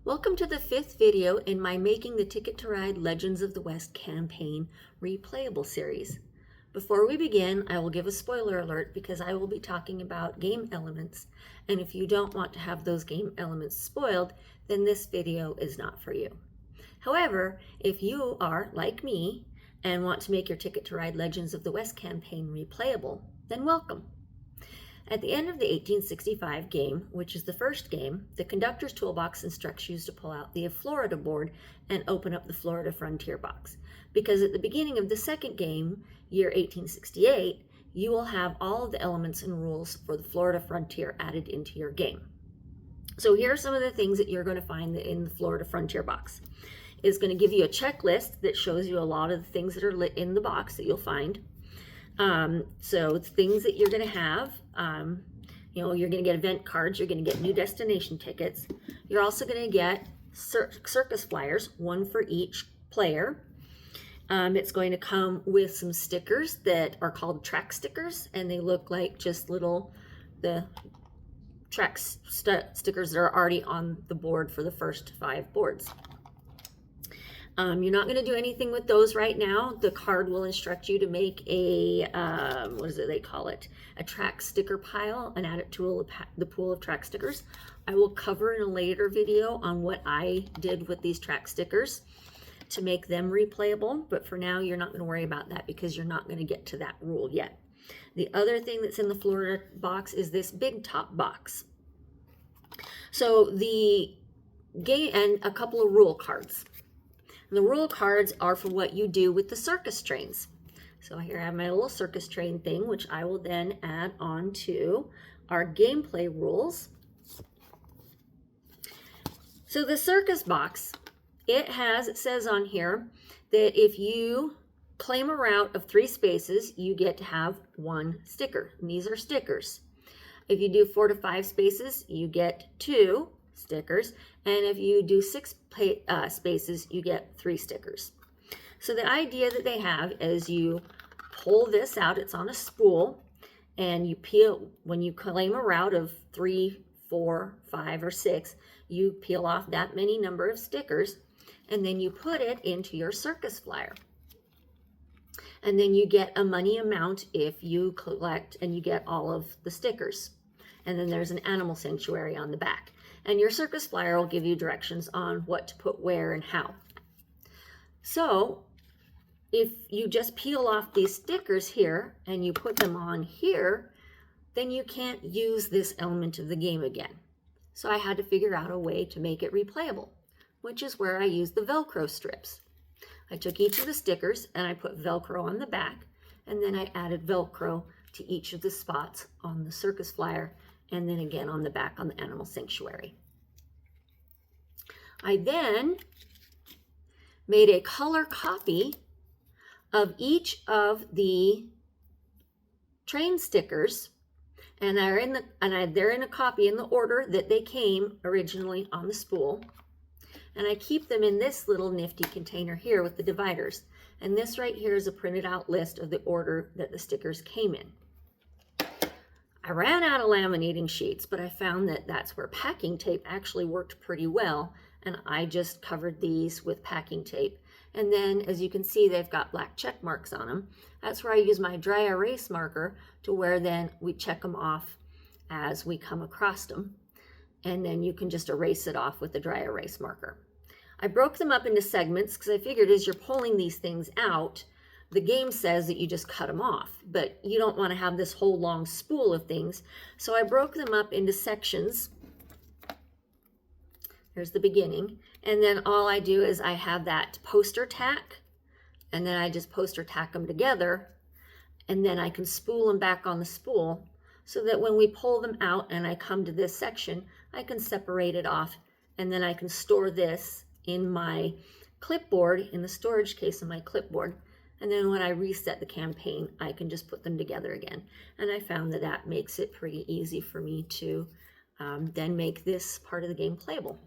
Welcome to the 5th video in my Making the Ticket to Ride Legends of the West campaign replayable series. Before we begin, I will give a spoiler alert because I will be talking about game elements, and if you don't want to have those game elements spoiled, then this video is not for you. However, if you are, like me, and want to make your Ticket to Ride Legends of the West campaign replayable, then welcome. At the end of the 1865 game, which is the first game, the conductor's toolbox instructs you to pull out the Florida board and open up the Florida Frontier box. Because at the beginning of the second game, year 1868, you will have all of the elements and rules for the Florida Frontier added into your game. So here are some of the things that you're going to find in the Florida Frontier box. It's going to give you a checklist that shows you a lot of the things that are lit in the box that you'll find. So it's things that you're going to have. You're going to get event cards, you're going to get new destination tickets. You're also going to get circus flyers, one for each player. It's going to come with some stickers that are called track stickers, and they look like just the track stickers that are already on the board for the first 5 boards. You're not going to do anything with those right now. The card will instruct you to make a, a track sticker pile and add it to the pool of track stickers. I will cover in a later video on what I did with these track stickers to make them replayable, but for now you're not going to worry about that because you're not going to get to that rule yet. The other thing that's in the Florida box is this big top box. So the game and a couple of rule cards. And the rule cards are for what you do with the circus trains. So here I have my little circus train thing, which I will then add on to our gameplay rules. So the circus box, it says on here that if you claim a route of 3 spaces, you get to have 1 sticker. And these are stickers. If you do 4 to 5 spaces, you get 2 stickers, and if you do 6 spaces, you get 3 stickers. So the idea that they have is you pull this out, it's on a spool, and you peel, when you claim a route of 3, 4, 5, or 6, you peel off that many number of stickers, and then you put it into your circus flyer. And then you get a money amount if you collect and you get all of the stickers. And then there's an animal sanctuary on the back. And your circus flyer will give you directions on what to put where and how. So if you just peel off these stickers here and you put them on here, then you can't use this element of the game again. So I had to figure out a way to make it replayable, which is where I used the Velcro strips. I took each of the stickers and I put Velcro on the back, and then I added Velcro to each of the spots on the circus flyer, and then again on the back on the animal sanctuary. I then made a color copy of each of the train stickers, and they're in a copy in the order that they came originally on the spool. And I keep them in this little nifty container here with the dividers. And this right here is a printed out list of the order that the stickers came in. I ran out of laminating sheets, but I found that that's where packing tape actually worked pretty well, and I just covered these with packing tape. And then, as you can see, they've got black check marks on them. That's where I use my dry erase marker to where then we check them off as we come across them. And then you can just erase it off with the dry erase marker. I broke them up into segments because I figured as you're pulling these things out, the game says that you just cut them off, but you don't want to have this whole long spool of things. So I broke them up into sections. Here's the beginning. And then all I do is I have that poster tack, and then I just poster tack them together, and then I can spool them back on the spool so that when we pull them out and I come to this section, I can separate it off, and then I can store this in my clipboard, in the storage case of my clipboard. And then when I reset the campaign, I can just put them together again. And I found that that makes it pretty easy for me to then make this part of the game playable.